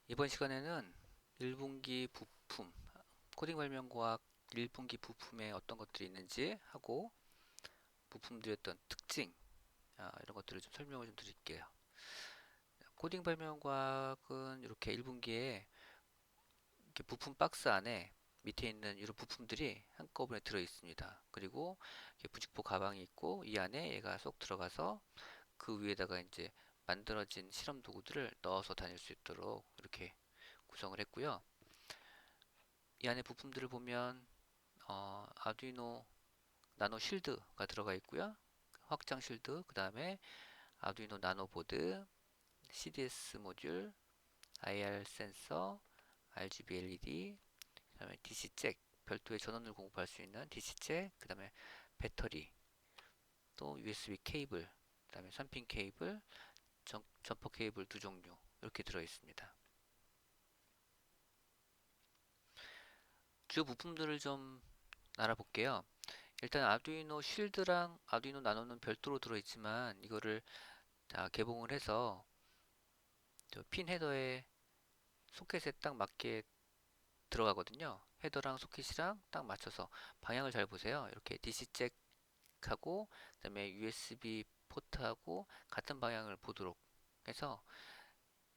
이번 시간에는 1분기 부품, 코딩 발명과학 1분기 부품에 어떤 것들이 있는지 하고 부품들의 어떤 특징, 이런 것들을 좀 설명을 좀 드릴게요. 코딩 발명과학은 이렇게 1분기에 이렇게 부품 박스 안에 밑에 있는 이런 부품들이 한꺼번에 들어 있습니다. 그리고 이렇게 부직포 가방이 있고 이 안에 얘가 쏙 들어가서 그 위에다가 이제 만들어진 실험 도구들을 넣어서 다닐 수 있도록 이렇게 구성을 했고요. 이 안에 부품들을 보면 아두이노 나노 실드가 들어가 있고요. 확장 실드, 그 다음에 아두이노 나노 보드, CDS 모듈, IR 센서, RGB LED, 그 다음에 DC 잭, 별도의 전원을 공급할 수 있는 DC 잭, 그 다음에 배터리, 또 USB 케이블, 그 다음에 3핀 케이블, 점퍼 케이블 두 종류 이렇게 들어 있습니다. 주요 부품들을 좀 알아볼게요. 일단 아두이노 쉴드랑 아두이노 나노는 별도로 들어있지만 이거를 개봉을 해서 핀 헤더에 소켓에 딱 맞게 들어가거든요. 헤더랑 소켓이랑 딱 맞춰서 방향을 잘 보세요. 이렇게 DC 잭하고 그다음에 USB 포트하고 같은 방향을 보도록 해서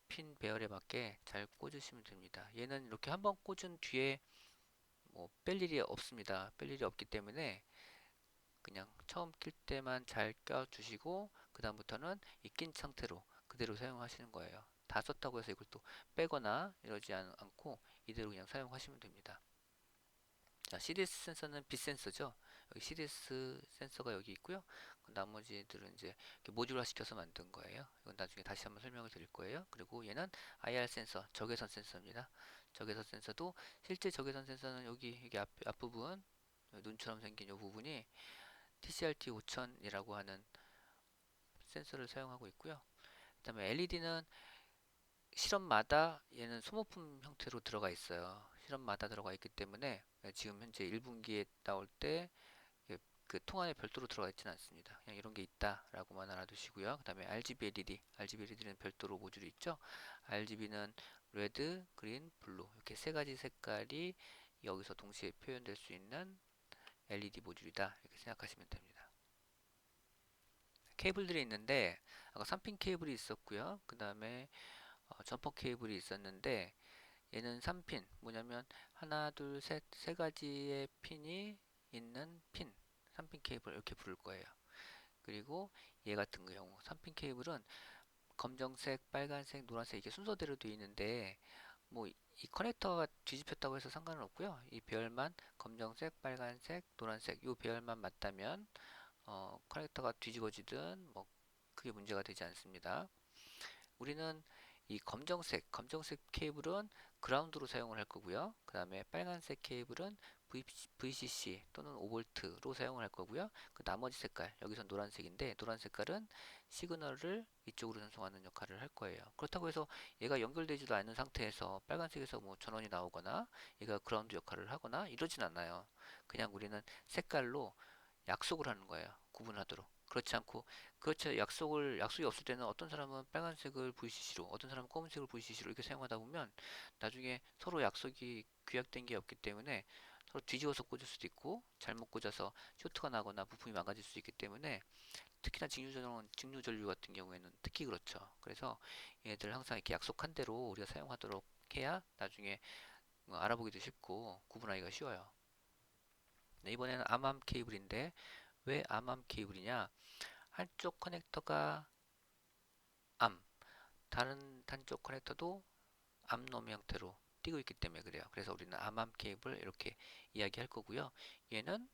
핀 배열에 맞게 잘 꽂으시면 됩니다. 얘는 이렇게 한번 꽂은 뒤에 뭐 뺄 일이 없습니다. 뺄 일이 없기 때문에 그냥 처음 낄 때만 잘 껴주시고 그 다음부터는 이 낀 상태로 그대로 사용하시는 거예요. 다 썼다고 해서 이걸 또 빼거나 이러지 않고 이대로 그냥 사용하시면 됩니다. 자, CDS 센서는 빛 센서죠. 여기 CDS 센서가 여기 있고요. 나머지들은 이제 모듈화 시켜서 만든 거예요. 이건 나중에 다시 한번 설명을 드릴 거예요. 그리고 얘는 IR 센서, 적외선 센서입니다. 적외선 센서도 실제 적외선 센서는 여기 앞부분 눈처럼 생긴 이 부분이 TCRT 5000이라고 하는 센서를 사용하고 있고요. 그 다음에 LED는 실험마다 얘는 소모품 형태로 들어가 있어요. 실험마다 들어가 있기 때문에 지금 현재 1분기에 나올 때 그 통 안에 별도로 들어가 있지는 않습니다. 그냥 이런 게 있다라고만 알아두시고요. 그 다음에 RGB LED, RGB LED는 별도로 모듈이 있죠. RGB는 레드, 그린, 블루 이렇게 세 가지 색깔이 여기서 동시에 표현될 수 있는 LED 모듈이다 이렇게 생각하시면 됩니다. 케이블들이 있는데 아까 3핀 케이블이 있었고요. 그 다음에 점퍼 케이블이 있었는데 얘는 3핀 뭐냐면 하나 둘셋 세 가지의 핀이 있는 핀 3핀 케이블 이렇게 부를 거예요. 그리고 얘 같은 경우 3핀 케이블은 검정색, 빨간색, 노란색 이게 순서대로 되어 있는데 뭐 이 커넥터가 뒤집혔다고 해서 상관은 없고요. 이 배열만 검정색, 빨간색, 노란색 이 배열만 맞다면 커넥터가 뒤집어지든 뭐 크게 문제가 되지 않습니다. 우리는 이 검정색 케이블은 그라운드로 사용을 할 거고요. 그 다음에 빨간색 케이블은 VCC 또는 5V로 사용을 할 거고요. 그 나머지 색깔, 여기서 노란색인데, 노란 색깔은 시그널을 이쪽으로 전송하는 역할을 할 거예요. 그렇다고 해서 얘가 연결되지도 않는 상태에서 빨간색에서 뭐 전원이 나오거나 얘가 그라운드 역할을 하거나 이러진 않아요. 그냥 우리는 색깔로 약속을 하는 거예요. 구분하도록. 그렇지 않고 그렇죠. 약속이 없을 때는 어떤 사람은 빨간색을 VCC로, 어떤 사람은 검은색을 VCC로 이렇게 사용하다 보면 나중에 서로 약속이 규약된 게 없기 때문에 서로 뒤집어서 꽂을 수도 있고 잘못 꽂아서 쇼트가 나거나 부품이 망가질 수 있기 때문에 특히나 직류전류 같은 경우에는 특히 그렇죠. 그래서 얘들 항상 이렇게 약속한 대로 우리가 사용하도록 해야 나중에 알아보기도 쉽고 구분하기가 쉬워요. 네, 이번에는 암암 케이블인데 왜 암암 케이블이냐? 한쪽 커넥터가 암, 다른 한쪽 커넥터도 암놈 형태로 띄고 있기 때문에 그래요. 그래서 우리는 암암 케이블 이렇게 이야기할 거고요. 얘는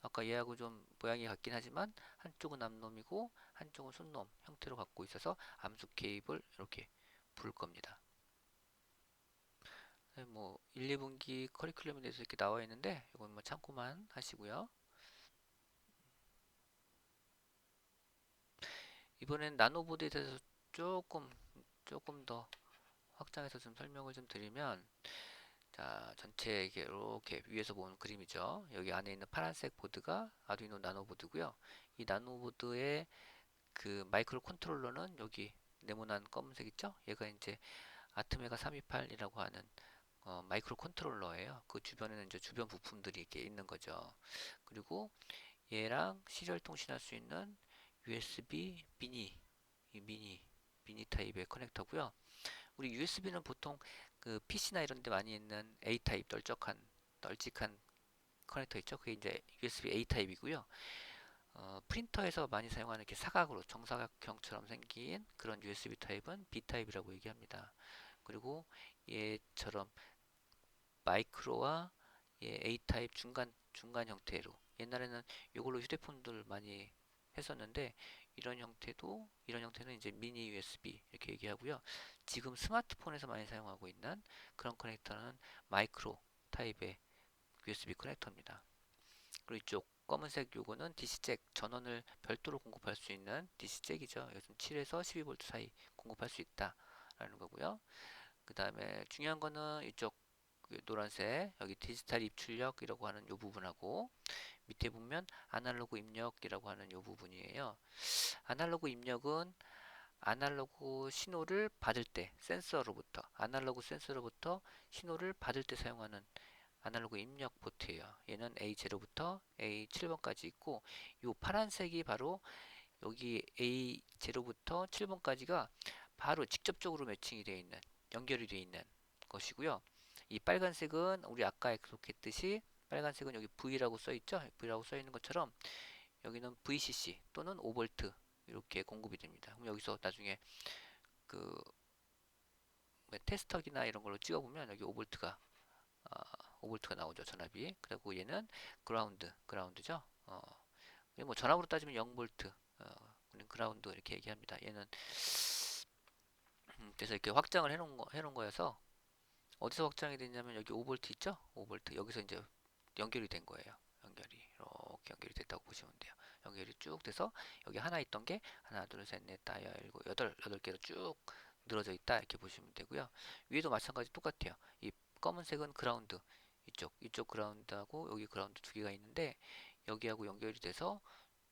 아까 얘하고 좀 모양이 같긴 하지만 한쪽은 암놈이고 한쪽은 순놈 형태로 갖고 있어서 암수 케이블 이렇게 부를 겁니다. 네, 뭐 1, 2분기 커리큘럼에 대해서 이렇게 나와 있는데 이건 뭐 참고만 하시고요. 이번엔 나노보드에 대해서 조금 더 확장해서 좀 설명을 좀 드리면 자, 전체 이렇게 위에서 보는 그림이죠. 여기 안에 있는 파란색 보드가 아두이노 나노 보드고요. 이 나노 보드의 그 마이크로 컨트롤러는 여기 네모난 검은색 있죠? 얘가 이제 아트메가 328이라고 하는 마이크로 컨트롤러예요. 그 주변에는 이제 주변 부품들이 이렇게 있는 거죠. 그리고 얘랑 시리얼 통신할 수 있는 USB 미니 타입의 커넥터고요. 우리 USB는 보통 그 PC나 이런 데 많이 있는 A 타입 널찍한 커넥터 있죠. 그게 이제 USB A 타입이고요. 프린터에서 많이 사용하는 이렇게 사각으로 정사각형처럼 생긴 그런 USB 타입은 B 타입이라고 얘기합니다. 그리고 얘처럼 마이크로와 A 타입 중간 형태로 옛날에는 이걸로 휴대폰들 많이 했었는데 이런 형태는 이제 미니 USB 이렇게 얘기하고요. 지금 스마트폰에서 많이 사용하고 있는 그런 커넥터는 마이크로 타입의 USB 커넥터입니다. 그리고 이쪽 검은색 요거는 DC잭 전원을 별도로 공급할 수 있는 DC잭이죠. 이것은 7에서 12V 사이 공급할 수 있다라는 거고요. 그 다음에 중요한 거는 이쪽 그 노란색 여기 디지털 입출력이라고 하는 요 부분하고 밑에 보면 아날로그 입력이라고 하는 요 부분이에요. 아날로그 입력은 아날로그 신호를 받을 때 아날로그 센서로부터 신호를 받을 때 사용하는 아날로그 입력 포트예요. 얘는 A0부터 A7번까지 있고 요 파란색이 바로 여기 A0부터 7번까지가 바로 직접적으로 매칭이 되어 있는 연결이 되어 있는 것이고요. 이 빨간색은 우리 아까 약속했듯이 빨간색은 여기 V라고 써 있죠? V라고 써 있는 것처럼 여기는 VCC 또는 5V 이렇게 공급이 됩니다. 그럼 여기서 나중에 그 테스터기나 이런 걸로 찍어보면 여기 5V가 5V가 나오죠. 전압이. 그리고 얘는 그라운드죠. 뭐 전압으로 따지면 0V 그라운드 이렇게 얘기합니다. 얘는 그래서 이렇게 확장을 해놓은 거여서 어디서 확장이 됐냐면 여기 5V 있죠? 5V 여기서 이제 연결이 된 거예요. 연결이 이렇게 연결이 됐다고 보시면 돼요. 연결이 쭉 돼서 여기 하나 있던 게 하나 둘셋넷 다섯 일곱 여덟 개로 쭉 늘어져 있다 이렇게 보시면 되고요. 위에도 마찬가지 똑같아요. 이 검은색은 그라운드 이쪽 그라운드하고 여기 그라운드 두 개가 있는데 여기하고 연결이 돼서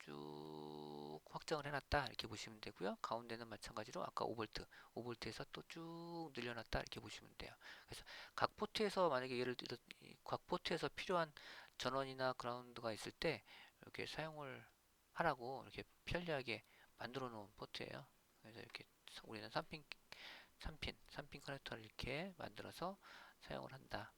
쭉 확장을 해놨다 이렇게 보시면 되고요. 가운데는 마찬가지로 아까 5V에서 또 쭉 늘려놨다 이렇게 보시면 돼요. 그래서 각 포트에서 만약에 예를 들어 각 포트에서 필요한 전원이나 그라운드가 있을 때 이렇게 사용을 하라고 이렇게 편리하게 만들어 놓은 포트예요. 그래서 이렇게 우리는 3핀 커넥터를 이렇게 만들어서 사용을 한다.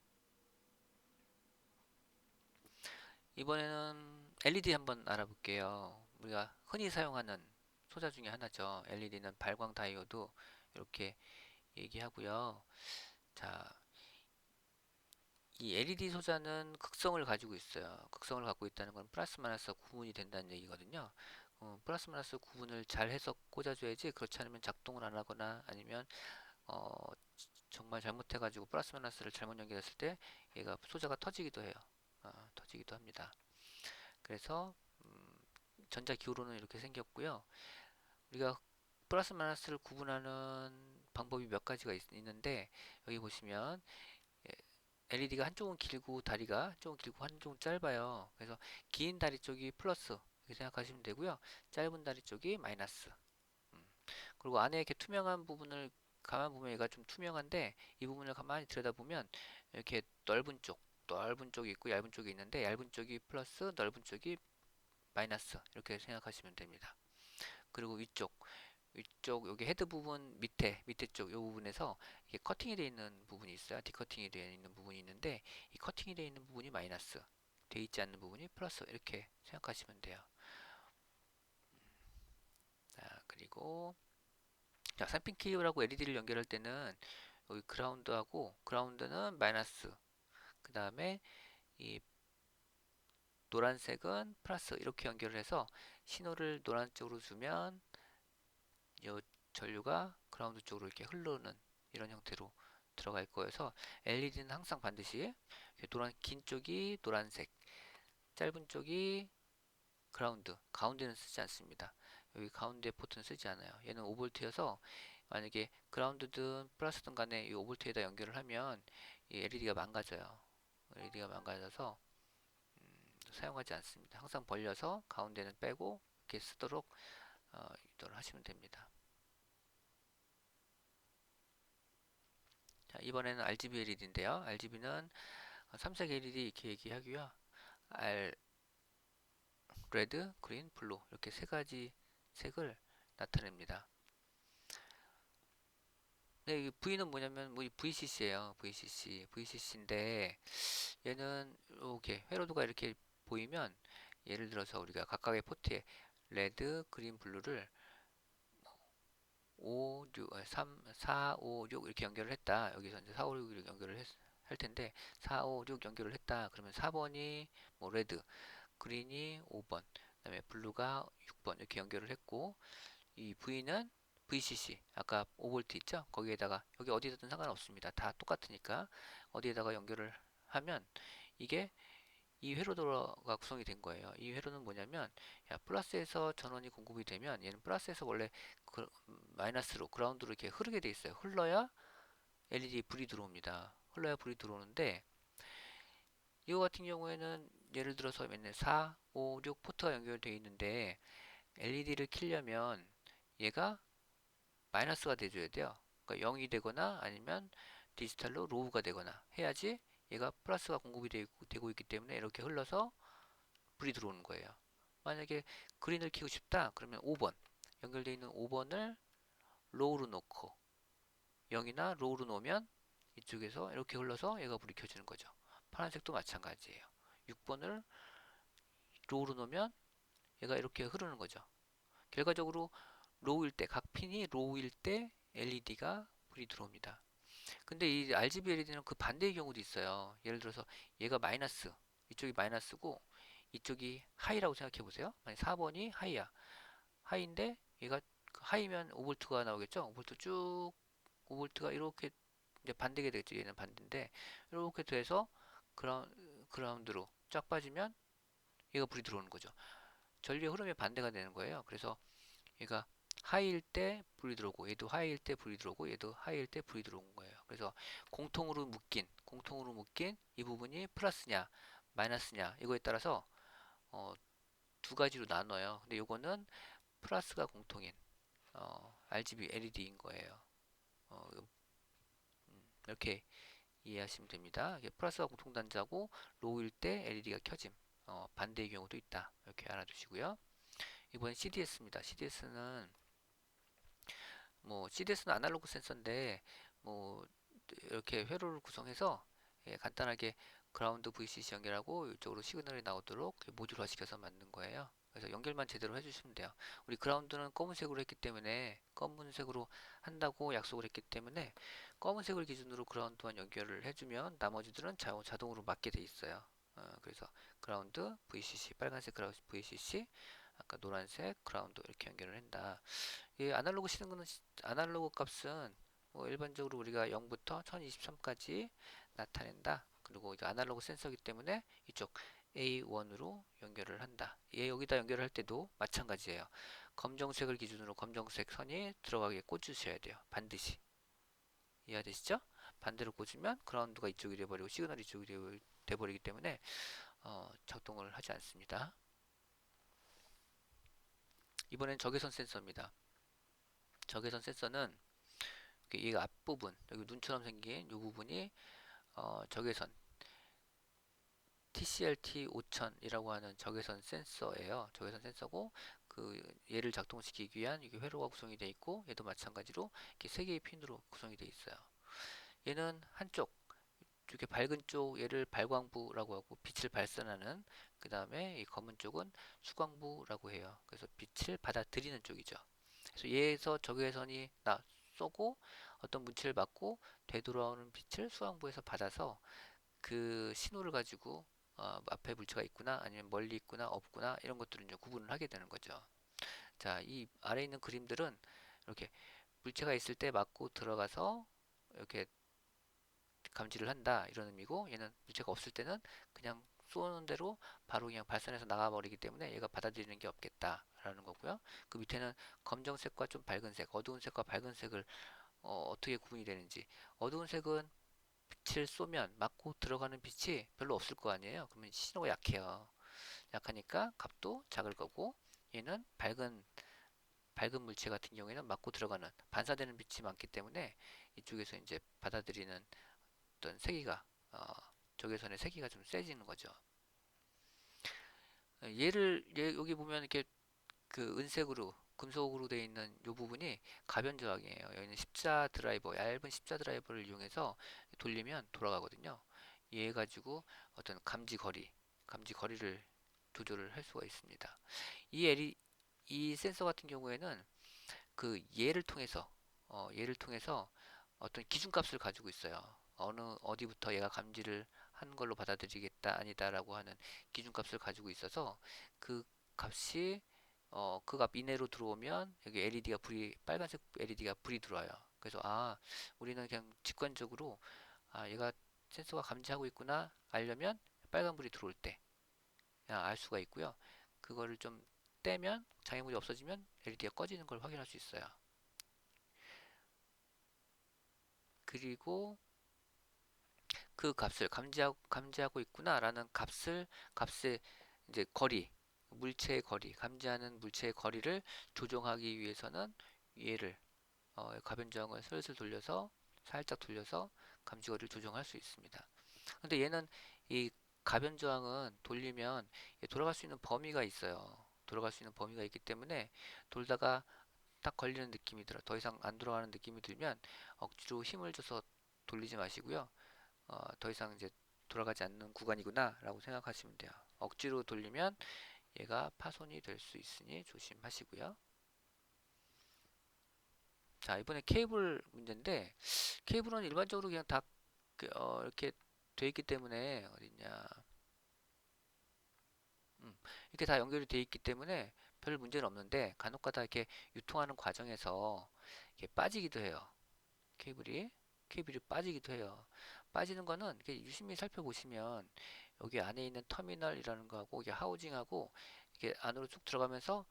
이번에는 LED 한번 알아볼게요. 우리가 흔히 사용하는 소자 중에 하나죠. LED는 발광 다이오드 이렇게 얘기하고요. 자, 이 LED 소자는 극성을 가지고 있어요. 극성을 갖고 있다는 건 플러스 마이너스 구분이 된다는 얘기거든요. 플러스 마이너스 구분을 잘 해서 꽂아줘야지 그렇지 않으면 작동을 안 하거나 아니면 어, 정말 잘못해가지고 플러스 마이너스를 잘못 연결했을 때 얘가 소자가 터지기도 해요. 터지기도 합니다. 그래서 전자 기호로는 이렇게 생겼고요. 우리가 플러스 마이너스를 구분하는 방법이 몇 가지가 있는데 여기 보시면 LED가 한쪽은 길고 다리가 한쪽은 길고 한쪽은 짧아요. 그래서 긴 다리 쪽이 플러스 이렇게 생각하시면 되고요. 짧은 다리 쪽이 마이너스. 그리고 안에 이렇게 투명한 부분을 가만 보면 얘가 좀 투명한데 이 부분을 가만히 들여다보면 이렇게 넓은 쪽이 있고 얇은 쪽이 있는데 얇은 쪽이 플러스 넓은 쪽이 마이너스 이렇게 생각하시면 됩니다. 그리고 위쪽 여기 헤드 부분 밑에 쪽 이 부분에서 이게 커팅이 되어 있는 부분이 있어요. 디커팅이 되어 있는 부분이 있는데 이 커팅이 되어 있는 부분이 마이너스, 되어 있지 않는 부분이 플러스 이렇게 생각하시면 돼요. 자, 그리고 자, 3핀 케이블하고 LED를 연결할 때는 여기 그라운드는 마이너스, 그 다음에 이 노란색은 플러스 이렇게 연결을 해서 신호를 노란 쪽으로 주면 이 전류가 그라운드 쪽으로 이렇게 흐르는 이런 형태로 들어갈 거여서 LED는 항상 반드시 긴 쪽이 노란색, 짧은 쪽이 그라운드, 가운데는 쓰지 않습니다. 여기 가운데 포트는 쓰지 않아요. 얘는 5V여서 만약에 그라운드든 플러스든 간에 이 5V에다 연결을 하면 이 LED가 망가져요. LED가 망가져서 사용하지 않습니다. 항상 벌려서 가운데는 빼고 이렇게 쓰도록 유도를 하시면 됩니다. 이번에는 RGB LED인데요. RGB는 삼색 LED 이렇게 얘기하고요. R, 레드, 그린, 블루 이렇게 세 가지 색을 나타냅니다. 네, 이 V는 뭐냐면 뭐 VCC예요. VCC인데 얘는 이렇게 회로도가 이렇게 보이면 예를 들어서 우리가 각각의 포트에 레드, 그린, 블루를 5, 6, 3, 4, 5, 6 이렇게 연결을 했다. 여기서 이제 4, 5, 6 이렇게 할 텐데 4, 5, 6 연결을 했다. 그러면 4번이 뭐 레드, 그린이 5번, 그다음에 블루가 6번 이렇게 연결을 했고 이 V는 VCC 아까 5V 있죠? 거기에다가 여기 어디서든 상관없습니다. 다 똑같으니까 어디에다가 연결을 하면 이게 이 회로도가 구성이 된 거예요. 이 회로는 뭐냐면 플러스에서 전원이 공급이 되면 얘는 플러스에서 원래 마이너스로 그라운드로 이렇게 흐르게 돼 있어요. 흘러야 LED 불이 들어옵니다. 흘러야 불이 들어오는데 이거 같은 경우에는 예를 들어서 맨날 4, 5, 6 포트가 연결되어 있는데 LED를 켜려면 얘가 마이너스가 돼줘야 돼요. 그러니까 0이 되거나 아니면 디지털로 로우가 되거나 해야지 얘가 플러스가 공급이 되고 있기 때문에 이렇게 흘러서 불이 들어오는 거예요. 만약에 그린을 켜고 싶다 그러면 5번 연결되어 있는 5번을 로우로 놓고 0이나 로우로 놓으면 이쪽에서 이렇게 흘러서 얘가 불이 켜지는 거죠. 파란색도 마찬가지예요. 6번을 로우로 놓으면 얘가 이렇게 흐르는 거죠. 결과적으로 로우일 때, 각 핀이 로우일 때 LED가 불이 들어옵니다. 근데 이 RGB LED는 그 반대의 경우도 있어요. 예를 들어서 얘가 마이너스, 이쪽이 마이너스고 이쪽이 하이라고 생각해 보세요. 만약 4번이 하이야. 하이인데 얘가 하이면 5V가 나오겠죠? 5V 쭉 5V가 이렇게 이제 반대게 되겠죠. 얘는 반대인데 이렇게 돼서 그라운드로 쫙 빠지면 얘가 불이 들어오는 거죠. 전류의 흐름의 반대가 되는 거예요. 그래서 얘가 하이일 때 불이 들어오고 얘도 하이일 때 불이 들어오고 얘도 하이일 때 불이 들어온 거예요. 그래서 공통으로 묶인 이 부분이 플러스냐 마이너스냐 이거에 따라서 어, 두 가지로 나눠요. 근데 요거는 플러스가 공통인 RGB LED인 거예요. 이렇게 이해하시면 됩니다. 이게 플러스가 공통단자고 로우일 때 LED가 켜짐. 반대의 경우도 있다. 이렇게 알아두시고요. 이번엔 CDS입니다. CDS는 아날로그 센서인데 뭐 이렇게 회로를 구성해서 간단하게 그라운드 VCC 연결하고 이쪽으로 시그널이 나오도록 모듈화 시켜서 만든 거예요. 그래서 연결만 제대로 해주시면 돼요. 우리 그라운드는 검은색으로 했기 때문에 검은색으로 한다고 약속을 했기 때문에 검은색을 기준으로 그라운드만 연결을 해주면 나머지들은 자동으로 맞게 돼 있어요. 그래서 그라운드 VCC 빨간색 그라운드 VCC 아까 노란색 그라운드 이렇게 연결을 한다. 이 아날로그 값은 뭐 일반적으로 우리가 0부터 1023까지 나타낸다. 그리고 이거 아날로그 센서이기 때문에 이쪽 A1으로 연결을 한다. 여기다 연결할 때도 마찬가지예요. 검정색을 기준으로 검정색 선이 들어가게 꽂으셔야 돼요. 반드시. 이해되시죠? 반대로 꽂으면 그라운드가 이쪽이 돼버리고 시그널이 이쪽이 돼버리기 때문에 작동을 하지 않습니다. 이번엔 적외선 센서입니다. 적외선 센서는 얘가 앞부분, 여기 눈처럼 생긴 이 부분이 적외선 TCLT 5000이라고 하는 적외선 센서예요. 적외선 센서고 그 얘를 작동시키기 위한 이게 회로가 구성이 되어 있고 얘도 마찬가지로 이렇게 세 개의 핀으로 구성이 되어 있어요. 얘는 한쪽 이렇게 밝은 쪽 얘를 발광부라고 하고 빛을 발산하는 그 다음에 이 검은 쪽은 수광부라고 해요. 그래서 빛을 받아들이는 쪽이죠. 그래서 얘에서 적외선이 쏘고 어떤 물체를 맞고 되돌아오는 빛을 수광부에서 받아서 그 신호를 가지고 앞에 물체가 있구나 아니면 멀리 있구나 없구나 이런 것들을 이제 구분을 하게 되는 거죠. 자, 이 아래 있는 그림들은 이렇게 물체가 있을 때 맞고 들어가서 이렇게 감지를 한다 이런 의미고 얘는 물체가 없을 때는 그냥 쏘는 대로 바로 그냥 발산해서 나가버리기 때문에 얘가 받아들이는 게 없겠다 라는 거고요. 그 밑에는 검정색과 좀 밝은 색, 어두운 색과 밝은 색을 어떻게 구분이 되는지 어두운 색은 빛을 쏘면 맞고 들어가는 빛이 별로 없을 거 아니에요. 그러면 신호가 약해요. 약하니까 값도 작을 거고 얘는 밝은 밝은 물체 같은 경우에는 맞고 들어가는 반사되는 빛이 많기 때문에 이쪽에서 이제 받아들이는 어떤 세기가 적외선의 세기가 좀 세지는 거죠. 여기 보면 이렇게 그 은색으로 금속으로 되어 있는 이 부분이 가변 저항이에요. 여기는 십자 드라이버, 얇은 십자 드라이버를 이용해서 돌리면 돌아가거든요. 이해 가지고 어떤 감지 거리를 조절을 할 수가 있습니다. 이 센서 같은 경우에는 그 얘를 통해서 어떤 기준값을 가지고 있어요. 어디부터 얘가 감지를 한 걸로 받아들이겠다 아니다라고 하는 기준값을 가지고 있어서 그 값이 그 값 이내로 들어오면 여기 빨간색 LED가 불이 들어와요. 그래서 우리는 그냥 직관적으로 얘가 센서가 감지하고 있구나 알려면 빨간불이 들어올 때 그냥 알 수가 있고요. 그거를 좀 떼면 장애물이 없어지면 LED가 꺼지는 걸 확인할 수 있어요. 그리고 그 값을 감지하고 있구나라는 값의 이제 감지하는 물체의 거리를 조정하기 위해서는 얘를 가변 저항을 살짝 돌려서 감지 거리를 조정할 수 있습니다. 근데 얘는 이 가변 저항은 돌리면 돌아갈 수 있는 범위가 있어요. 돌아갈 수 있는 범위가 있기 때문에 돌다가 딱 걸리는 느낌이 들어. 더 이상 안 돌아가는 느낌이 들면 억지로 힘을 줘서 돌리지 마시고요. 더 이상 이제 돌아가지 않는 구간이구나 라고 생각하시면 돼요. 억지로 돌리면 얘가 파손이 될 수 있으니 조심하시고요. 자, 이번에 케이블 문제인데 케이블은 일반적으로 그냥 다 이렇게 돼 있기 때문에 어딨냐 이렇게 다 연결이 돼 있기 때문에 별 문제는 없는데 간혹가다 이렇게 유통하는 과정에서 이렇게 빠지기도 해요. 케이블이 케이블이 빠지기도 해요. 빠지는 거는 이렇게 유심히 살펴보시면 여기 안에 있는 터미널이라는 거하고 이게 하우징하고 이게 안으로 쭉 들어가면서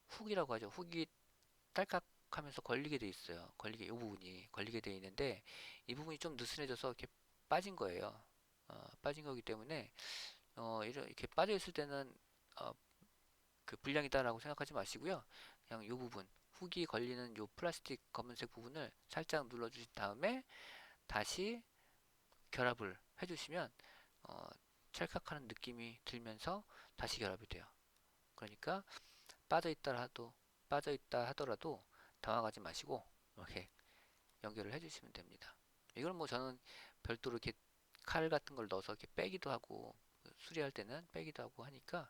훅이라고 하죠. 훅이 딸깍 하면서 걸리게 돼 있어요. 이 부분이 걸리게 돼 있는데 이 부분이 좀 느슨해져서 이렇게 빠진 거예요. 빠진 거기 때문에 이렇게 빠져 있을 때는 어, 그 불량이다라고 생각하지 마시고요. 그냥 이 부분 훅이 걸리는 이 플라스틱 검은색 부분을 살짝 눌러주신 다음에 다시 결합을 해주시면 어, 찰칵하는 느낌이 들면서 다시 결합이 돼요. 그러니까 빠져 있다 하더라도 당황하지 마시고 이렇게 연결을 해주시면 됩니다. 이걸 뭐 저는 별도로 이렇게 칼 같은 걸 넣어서 이렇게 빼기도 하고 수리할 때는 빼기도 하고 하니까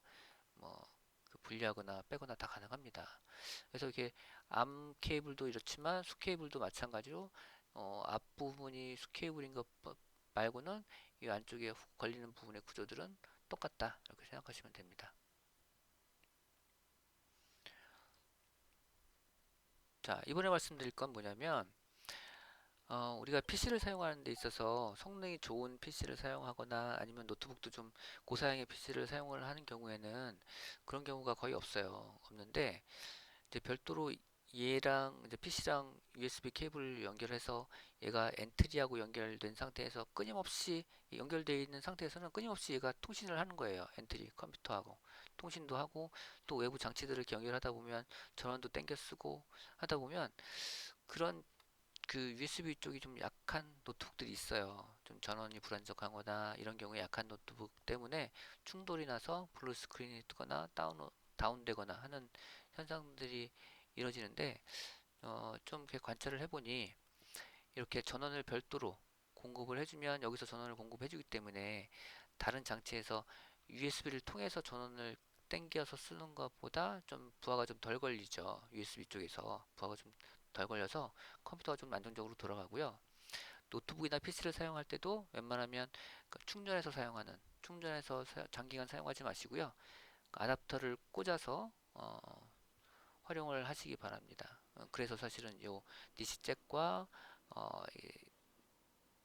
뭐그 분리하거나 빼거나 다 가능합니다. 그래서 이렇게 암 케이블도 이렇지만 수 케이블도 마찬가지로 앞부분이 수 케이블인 것 말고는 이 안쪽에 훅 걸리는 부분의 구조들은 똑같다 이렇게 생각하시면 됩니다. 자, 이번에 말씀드릴 건 뭐냐면 우리가 PC를 사용하는 데 있어서 성능이 좋은 PC를 사용하거나 아니면 노트북도 좀 고사양의 PC를 사용을 하는 경우에는 그런 경우가 거의 없는데 이제 별도로 얘랑 이제 PC랑 USB 케이블을 연결해서 얘가 엔트리하고 연결된 상태에서 끊임없이 연결되어 있는 상태에서는 끊임없이 얘가 통신을 하는 거예요. 엔트리 컴퓨터하고 통신도 하고 또 외부 장치들을 이렇게 연결하다 보면 전원도 땡겨 쓰고 하다 보면 그런 그 USB 쪽이 좀 약한 노트북들이 있어요. 좀 전원이 불안정하거나 이런 경우에 약한 노트북 때문에 충돌이 나서 블루 스크린이 뜨거나 다운되거나 하는 현상들이 이루어지는데 좀 이렇게 관찰을 해보니 이렇게 전원을 별도로 공급을 해주면 여기서 전원을 공급해주기 때문에 다른 장치에서 USB를 통해서 전원을 땡겨서 쓰는 것보다 좀 부하가 좀 덜 걸리죠. USB 쪽에서 부하가 좀 덜 걸려서 컴퓨터가 좀 안정적으로 돌아가고요. 노트북이나 PC를 사용할 때도 웬만하면 그 충전해서 장기간 사용하지 마시고요. 아답터를 꽂아서 활용을 하시기 바랍니다. 그래서 사실은 요 DC 잭과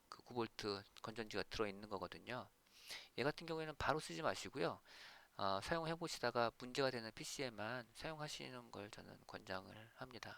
그 9V 건전지가 들어있는 거거든요. 얘 같은 경우에는 바로 쓰지 마시고요. 사용해 보시다가 문제가 되는 PC에만 사용하시는 걸 저는 권장을 합니다.